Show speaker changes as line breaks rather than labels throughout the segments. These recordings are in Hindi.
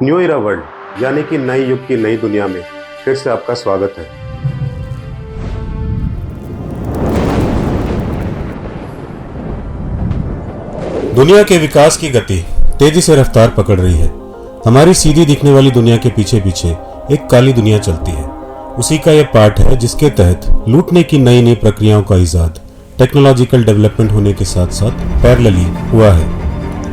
न्यू इरा वर्ल्ड यानी कि नए युग की नई दुनिया में फिर से आपका स्वागत है।
दुनिया के विकास की गति तेजी से रफ्तार पकड़ रही है। हमारी सीधी दिखने वाली दुनिया के पीछे पीछे एक काली दुनिया चलती है। उसी का यह पार्ट है जिसके तहत लूटने की नई नई प्रक्रियाओं का इजाद टेक्नोलॉजिकल डेवलपमेंट होने के साथ साथ पैरेलली हुआ है।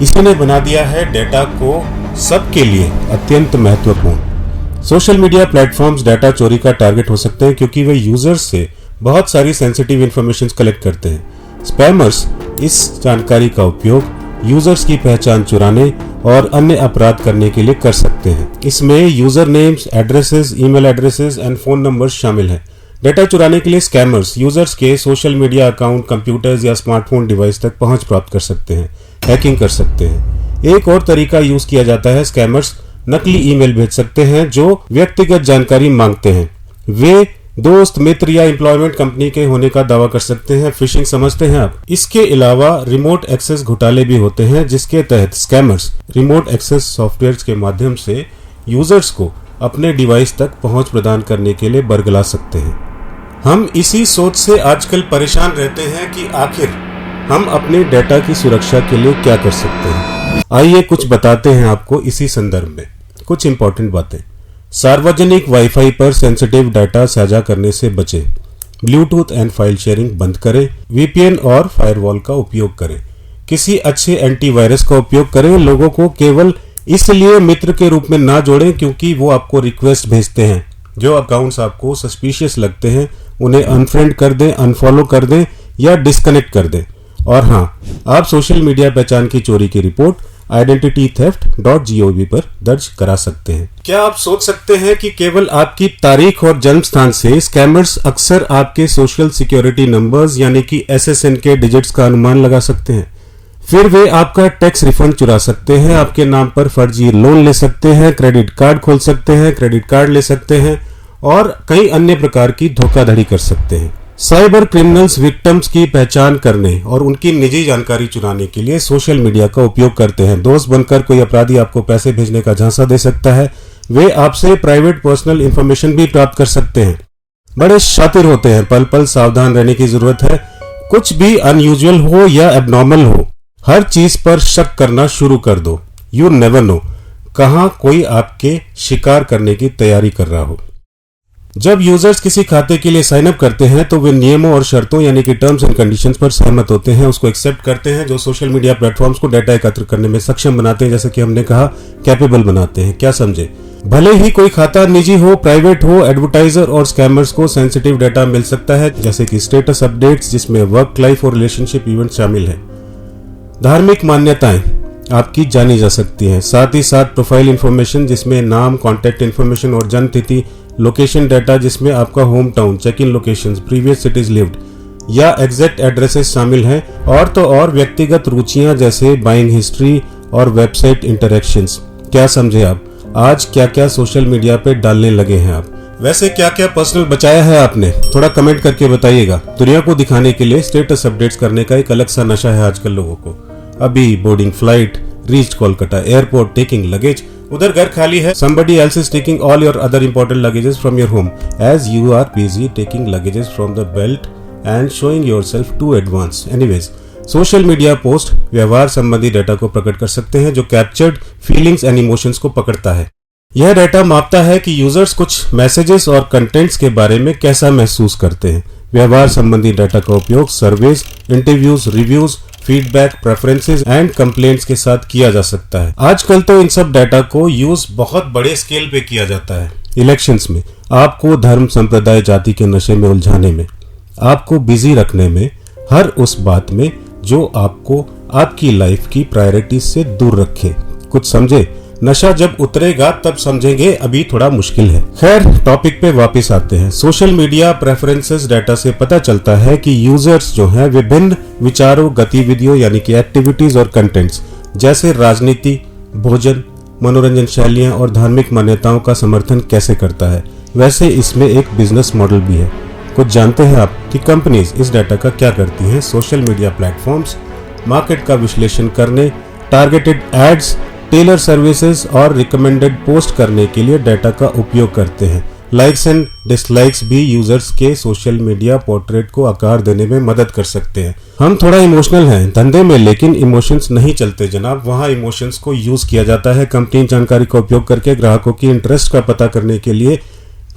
इसी ने बना दिया है डेटा को सबके लिए अत्यंत महत्वपूर्ण। सोशल मीडिया प्लेटफॉर्म्स डेटा चोरी का टारगेट हो सकते हैं क्योंकि वे यूजर्स से बहुत सारी सेंसिटिव इंफॉर्मेशन कलेक्ट करते हैं। स्पैमर्स इस जानकारी का उपयोग यूजर्स की पहचान चुराने और अन्य अपराध करने के लिए कर सकते हैं। इसमें user names, addresses, email addresses and phone numbers शामिल हैं। डेटा चुराने के लिए स्कैमर्स यूजर्स के सोशल मीडिया अकाउंट, कंप्यूटर्स या स्मार्टफोन डिवाइस तक पहुंच प्राप्त कर सकते हैं, हैकिंग कर सकते हैं। एक और तरीका यूज किया जाता है, स्कैमर्स नकली ईमेल भेज सकते हैं जो व्यक्तिगत जानकारी मांगते हैं। वे दोस्त, मित्र या एम्प्लॉयमेंट कंपनी के होने का दावा कर सकते हैं। फिशिंग समझते हैं आप। इसके अलावा रिमोट एक्सेस घोटाले भी होते हैं जिसके तहत स्कैमर्स रिमोट एक्सेस सॉफ्टवेयर के माध्यम से यूजर्स को अपने डिवाइस तक पहुंच प्रदान करने के लिए बरगला सकते हैं। हम इसी सोच से आजकल परेशान रहते हैं कि आखिर हम अपने डेटा की सुरक्षा के लिए क्या कर सकते हैं। आइए कुछ बताते हैं आपको इसी संदर्भ में कुछ इंपॉर्टेंट बातें। सार्वजनिक वाईफाई पर सेंसिटिव डाटा साझा करने से बचें। ब्लूटूथ एंड फाइल शेयरिंग बंद करें। वीपीएन और फायरवॉल का उपयोग करें। किसी अच्छे एंटीवायरस का उपयोग करें। लोगों को केवल इसलिए मित्र के रूप में ना जोड़ें क्योंकि वो आपको रिक्वेस्ट भेजते हैं। जो अकाउंट्स आपको सस्पिशियस लगते हैं उन्हें अनफ्रेंड कर दें, अनफॉलो कर दें या डिस्कनेक्ट कर दें। और हाँ, आप सोशल मीडिया पहचान की चोरी की रिपोर्ट identitytheft.gov पर दर्ज करा सकते हैं। क्या आप सोच सकते हैं कि केवल आपकी तारीख और जन्म स्थान से स्कैमर्स अक्सर आपके सोशल सिक्योरिटी नंबर्स यानी कि SSN के डिजिट्स का अनुमान लगा सकते हैं। फिर वे आपका टैक्स रिफंड चुरा सकते हैं, आपके नाम पर फर्जी लोन ले सकते हैं, क्रेडिट कार्ड खोल सकते हैं, क्रेडिट कार्ड ले सकते हैं और कई अन्य प्रकार की धोखाधड़ी कर सकते हैं। साइबर क्रिमिनल्स विक्टिम्स की पहचान करने और उनकी निजी जानकारी चुराने के लिए सोशल मीडिया का उपयोग करते हैं। दोस्त बनकर कोई अपराधी आपको पैसे भेजने का झांसा दे सकता है। वे आपसे प्राइवेट पर्सनल इंफॉर्मेशन भी प्राप्त कर सकते हैं। बड़े शातिर होते हैं, पल पल सावधान रहने की जरूरत है। कुछ भी अनयूजुअल हो या एबनॉर्मल हो, हर चीज पर शक करना शुरू कर दो। यू नेवर नो कहां कोई आपके शिकार करने की तैयारी कर रहा हो। जब यूजर्स किसी खाते के लिए साइन अप करते हैं तो वे नियमों और शर्तों यानी कि टर्म्स एंड कंडीशंस पर सहमत होते हैं, उसको एक्सेप्ट करते हैं, जो सोशल मीडिया प्लेटफॉर्म्स को डाटा एकत्र करने में सक्षम बनाते हैं। जैसे कि हमने कहा, कैपेबल बनाते हैं। क्या समझे? भले ही कोई खाता निजी हो, प्राइवेट हो, एडवर्टाइजर और स्कैमर्स को सेंसिटिव डाटा मिल सकता है जैसे कि स्टेटस अपडेट्स जिसमें वर्क लाइफ और रिलेशनशिप इवेंट शामिल है। धार्मिक मान्यताएं आपकी जानी जा सकती हैं, साथ ही साथ प्रोफाइल इंफॉर्मेशन जिसमें नाम, कॉन्टैक्ट इंफॉर्मेशन और जन्म तिथि, लोकेशन डाटा जिसमें आपका home town, check in locations, previous cities lived या एग्जैक्ट एड्रेसेस शामिल हैं। और तो और व्यक्तिगत रुचियां जैसे बाइंग हिस्ट्री और वेबसाइट इंटरेक्शंस। क्या समझे आप? आज क्या क्या सोशल मीडिया पे डालने लगे हैं आप? वैसे क्या क्या पर्सनल बचाया है आपने? थोड़ा कमेंट करके बताइएगा। दुनिया को दिखाने के लिए स्टेटस अपडेट्स करने का एक अलग सा नशा है आजकल लोगों को। अभी boarding flight, reached Kolkata airport, taking luggage, उधर घर खाली है, somebody else is taking all your other important luggages from your home as you are busy taking luggages from the belt and showing yourself too advanced. Anyways, social media post व्यवहार संबंधी डाटा को प्रकट कर सकते हैं जो कैप्चर्ड फीलिंग्स एंड इमोशंस को पकड़ता है। यह डाटा मापता है कि यूजर्स कुछ मैसेजेस और कंटेंट्स के बारे में कैसा महसूस करते हैं। व्यवहार संबंधी डाटा का उपयोग surveys, interviews, reviews, feedback, preferences and complaints के साथ किया जा सकता है। आजकल तो इन सब डाटा को यूज बहुत बड़े स्केल पे किया जाता है। इलेक्शंस में आपको धर्म, संप्रदाय, जाति के नशे में उलझाने में, आपको बिजी रखने में, हर उस बात में जो आपको आपकी लाइफ की प्रायोरिटी से दूर रखे। कुछ समझे? नशा जब उतरेगा तब समझेंगे, अभी थोड़ा मुश्किल है। खैर, टॉपिक पे वापस आते हैं। सोशल मीडिया प्रेफरेंसेस डाटा से पता चलता है कि यूजर्स जो हैं विभिन्न विचारों, गतिविधियों यानी कि एक्टिविटीज और कंटेंट्स जैसे राजनीति, भोजन, मनोरंजन शैलियां और धार्मिक मान्यताओं का समर्थन कैसे करता है। वैसे इसमें एक बिजनेस मॉडल भी है। कुछ जानते हैं आप कि कंपनीज इस डाटा का क्या करती हैं? सोशल मीडिया प्लेटफॉर्म्स मार्केट का विश्लेषण करने, टारगेटेड एड्स टेलर सर्विसेज और रिकमेंडेड पोस्ट करने के लिए डाटा का उपयोग करते हैं। लाइक्स एंड डिसलाइक्स भी यूजर्स के सोशल मीडिया पोर्ट्रेट को आकार देने में मदद कर सकते हैं। हम थोड़ा इमोशनल हैं धंधे में, लेकिन इमोशंस नहीं चलते जनाब। वहाँ इमोशंस को यूज किया जाता है। कंपनी जानकारी का उपयोग करके ग्राहकों की इंटरेस्ट का पता करने के लिए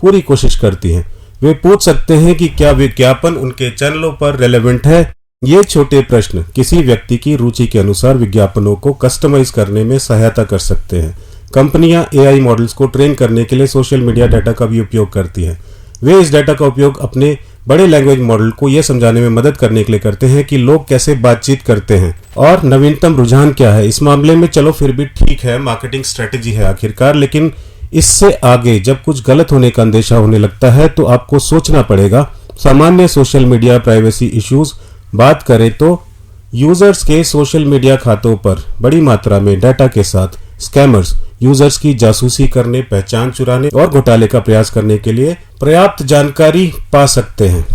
पूरी कोशिश करती है। वे पूछ सकते हैं कि क्या विज्ञापन उनके चैनलों पर रेलेवेंट है। ये छोटे प्रश्न किसी व्यक्ति की रुचि के अनुसार विज्ञापनों को कस्टमाइज करने में सहायता कर सकते हैं। कंपनियां एआई मॉडल्स को ट्रेन करने के लिए सोशल मीडिया डाटा का भी उपयोग करती हैं। वे इस डाटा का उपयोग अपने बड़े लैंग्वेज मॉडल को यह समझाने में मदद करने के लिए करते हैं कि लोग कैसे बातचीत करते हैं और नवीनतम रुझान क्या है। इस मामले में चलो फिर भी ठीक है, मार्केटिंग स्ट्रेटेजी है आखिरकार, लेकिन इससे आगे जब कुछ गलत होने का अंदेशा होने लगता है तो आपको सोचना पड़ेगा। सामान्य सोशल मीडिया प्राइवेसी इश्यूज बात करें तो यूजर्स के सोशल मीडिया खातों पर बड़ी मात्रा में डाटा के साथ स्कैमर्स यूजर्स की जासूसी करने, पहचान चुराने और घोटाले का प्रयास करने के लिए पर्याप्त जानकारी पा सकते हैं।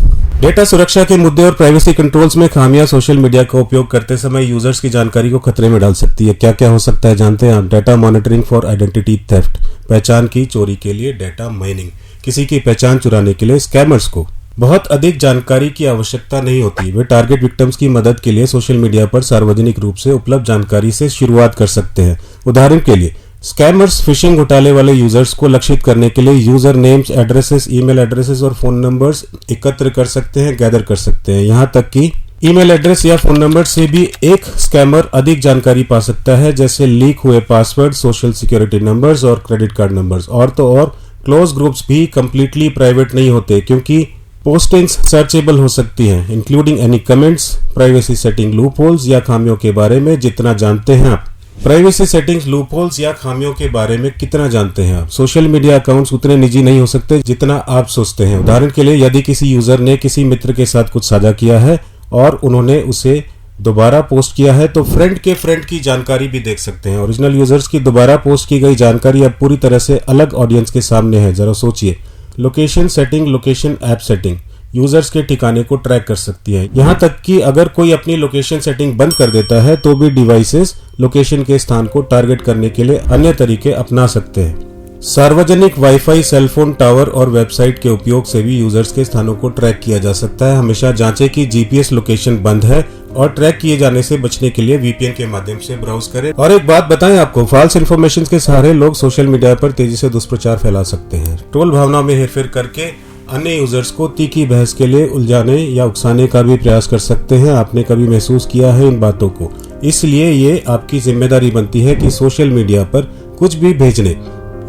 डेटा सुरक्षा के मुद्दे और प्राइवेसी कंट्रोल्स में खामियां सोशल मीडिया का उपयोग करते समय यूजर्स की जानकारी को खतरे में डाल सकती है। क्या क्या हो सकता है जानते हैं आप? Data monitoring for identity theft, पहचान की चोरी के लिए डाटा माइनिंग। किसी की पहचान चुराने के लिए स्कैमर्स को बहुत अधिक जानकारी की आवश्यकता नहीं होती। वे टारगेट विक्टिम्स की मदद के लिए सोशल मीडिया पर सार्वजनिक रूप से उपलब्ध जानकारी से शुरुआत कर सकते हैं। उदाहरण के लिए स्कैमर्स फिशिंग घोटाले वाले यूजर्स को लक्षित करने के लिए user names, addresses, email addresses और फोन नंबर्स एकत्र कर सकते हैं, गैदर कर सकते हैं। यहाँ तक कि ईमेल एड्रेस या फोन नंबर से भी एक स्कैमर अधिक जानकारी पा सकता है, जैसे लीक हुए पासवर्ड, सोशल सिक्योरिटी नंबर्स और क्रेडिट कार्ड नंबर्स। और तो और क्लोज ग्रुप्स भी कंप्लीटली प्राइवेट नहीं होते, क्योंकि पोस्टिंग्स सर्चेबल हो सकती हैं, including any comments. Privacy setting loopholes या खामियों के बारे में जितना जानते हैं आप, प्राइवेसी सेटिंग्स लूपहोल्स या खामियों के बारे में कितना जानते हैं आप? सोशल मीडिया अकाउंट्स उतने निजी नहीं हो सकते जितना आप सोचते हैं। उदाहरण के लिए यदि किसी यूजर ने किसी मित्र के साथ कुछ साझा किया है और उन्होंने उसे दोबारा पोस्ट किया है, तो फ्रेंड के फ्रेंड की जानकारी भी देख सकते हैं। ओरिजिनल यूजर्स की दोबारा पोस्ट की गई जानकारी अब पूरी तरह से अलग ऑडियंस के सामने है। जरा सोचिए। Location setting, location app setting users के ठिकाने को ट्रैक कर सकती है। यहाँ तक कि अगर कोई अपनी लोकेशन सेटिंग बंद कर देता है तो भी डिवाइसेस लोकेशन के स्थान को टारगेट करने के लिए अन्य तरीके अपना सकते हैं। सार्वजनिक वाईफाई, सेलफोन टावर और वेबसाइट के उपयोग से भी यूजर्स के स्थानों को ट्रैक किया जा सकता है। हमेशा जांचें कि जीपीएस लोकेशन बंद है और ट्रैक किए जाने से बचने के लिए वीपीएन के माध्यम से ब्राउज करें। और एक बात बताएं आपको, फॉल्स इन्फॉर्मेशन के सहारे लोग सोशल मीडिया पर तेजी से दुष्प्रचार फैला सकते हैं। ट्रोल भावना में हेरफेर करके अन्य यूजर्स को तीखी बहस के लिए उलझाने या उकसाने का भी प्रयास कर सकते हैं। आपने कभी महसूस किया है इन बातों को? इसलिए ये आपकी जिम्मेदारी बनती है कि सोशल मीडिया पर कुछ भी भेजने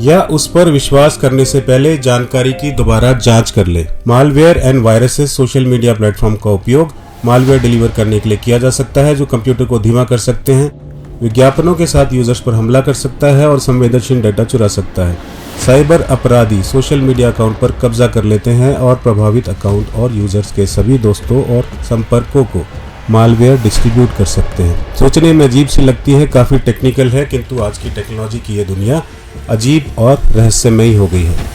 या उस पर विश्वास करने से पहले जानकारी की दोबारा जांच कर ले। Malware and viruses social media platform का उपयोग मालवेयर डिलीवर करने के लिए किया जा सकता है, जो कंप्यूटर को धीमा कर सकते हैं, विज्ञापनों के साथ यूजर्स पर हमला कर सकता है और संवेदनशील डेटा चुरा सकता है। साइबर अपराधी सोशल मीडिया अकाउंट पर कब्जा कर लेते हैं और प्रभावित अकाउंट और यूजर्स के सभी दोस्तों और संपर्कों को मालवेयर डिस्ट्रीब्यूट कर सकते हैं। सोचने में अजीब सी लगती है, काफी टेक्निकल है, किंतु आज की टेक्नोलॉजी की ये दुनिया अजीब और रहस्यमयी हो गई है।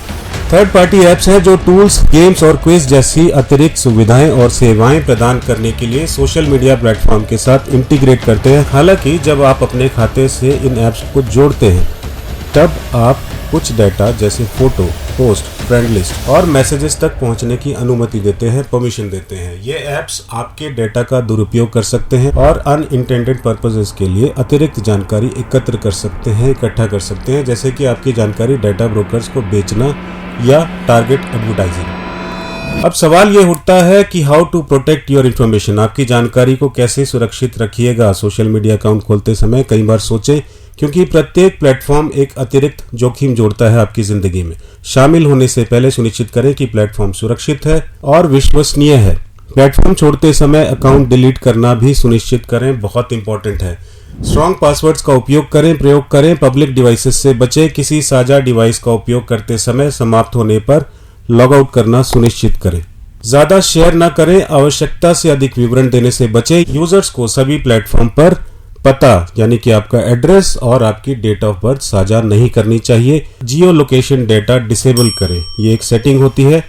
थर्ड पार्टी ऐप्स हैं जो टूल्स, गेम्स और क्विज जैसी अतिरिक्त सुविधाएं और सेवाएं प्रदान करने के लिए सोशल मीडिया प्लेटफॉर्म के साथ इंटीग्रेट करते हैं। हालांकि जब आप अपने खाते से इन ऐप्स को जोड़ते हैं तब आप कुछ डाटा जैसे फोटो, पोस्ट, फ्रेंड लिस्ट और मैसेजेस तक पहुंचने की अनुमति देते हैं, परमिशन देते हैं। ये ऐप्स आपके डाटा का दुरुपयोग कर सकते हैं और अनइंटेंडेड पर्पसेस के लिए अतिरिक्त जानकारी एकत्र कर सकते हैं, इकट्ठा कर सकते हैं, जैसे कि आपकी जानकारी डाटा ब्रोकर्स को बेचना या टारगेट एडवर्टाइजिंग। अब सवाल ये उठता है कि how to protect your information. आपकी जानकारी को कैसे सुरक्षित रखिएगा सोशल मीडिया अकाउंट खोलते समय? कई बार सोचें, क्योंकि प्रत्येक प्लेटफॉर्म एक अतिरिक्त जोखिम जोड़ता है आपकी जिंदगी में। शामिल होने से पहले सुनिश्चित करें कि प्लेटफॉर्म सुरक्षित है और विश्वसनीय है। प्लेटफॉर्म छोड़ते समय अकाउंट डिलीट करना भी सुनिश्चित करें, बहुत इंपॉर्टेंट है। स्ट्रॉन्ग पासवर्ड्स का प्रयोग करें। पब्लिक डिवाइसेस से बचें। किसी साझा डिवाइस का उपयोग करते समय समाप्त होने पर लॉग आउट करना सुनिश्चित करें। ज्यादा शेयर न करें। आवश्यकता से अधिक विवरण देने से बचें। यूजर्स को सभी प्लेटफॉर्म पर पता यानी कि आपका एड्रेस और आपकी डेट ऑफ बर्थ साझा नहीं करनी चाहिए। जियो लोकेशन डेटा डिसेबल करें। ये एक सेटिंग होती है,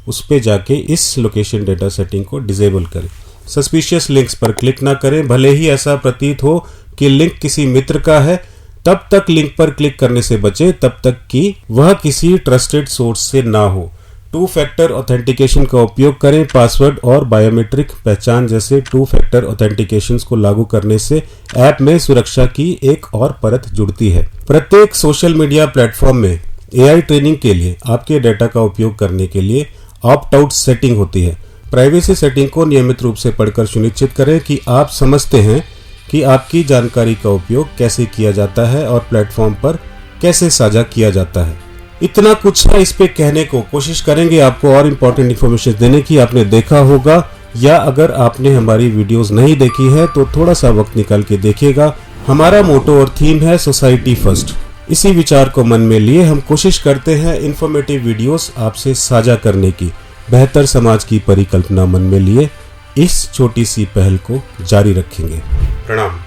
उस पे जाके इस लोकेशन डेटा सेटिंग को डिसेबल करें। सस्पिशियस लिंक्स पर क्लिक ना करें। भले ही ऐसा प्रतीत हो कि लिंक किसी मित्र का है, तब तक लिंक पर क्लिक करने से बचे तब तक कि वह किसी ट्रस्टेड सोर्स से ना हो। 2 फैक्टर ऑथेंटिकेशन का उपयोग करें। पासवर्ड और बायोमेट्रिक पहचान जैसे 2 फैक्टर ऑथेंटिकेशन को लागू करने से ऐप में सुरक्षा की एक और परत जुड़ती है। प्रत्येक सोशल मीडिया प्लेटफॉर्म में AI ट्रेनिंग के लिए आपके डेटा का उपयोग करने के लिए ऑप्ट आउट सेटिंग होती है। प्राइवेसी सेटिंग को नियमित रूप से पढ़कर सुनिश्चित करें कि आप समझते हैं कि आपकी जानकारी का उपयोग कैसे किया जाता है और प्लेटफॉर्म पर कैसे साझा किया जाता है। इतना कुछ है इस पे कहने को, कोशिश करेंगे आपको और इम्पोर्टेंट इन्फॉर्मेशन देने की। आपने देखा होगा या अगर आपने हमारी वीडियोस नहीं देखी है तो थोड़ा सा वक्त निकाल के देखिएगा। हमारा मोटो और थीम है सोसाइटी फर्स्ट। इसी विचार को मन में लिए हम कोशिश करते हैं इन्फॉर्मेटिव वीडियोस आपसे साझा करने की। बेहतर समाज की परिकल्पना मन में लिए इस छोटी सी पहल को जारी रखेंगे। प्रणाम।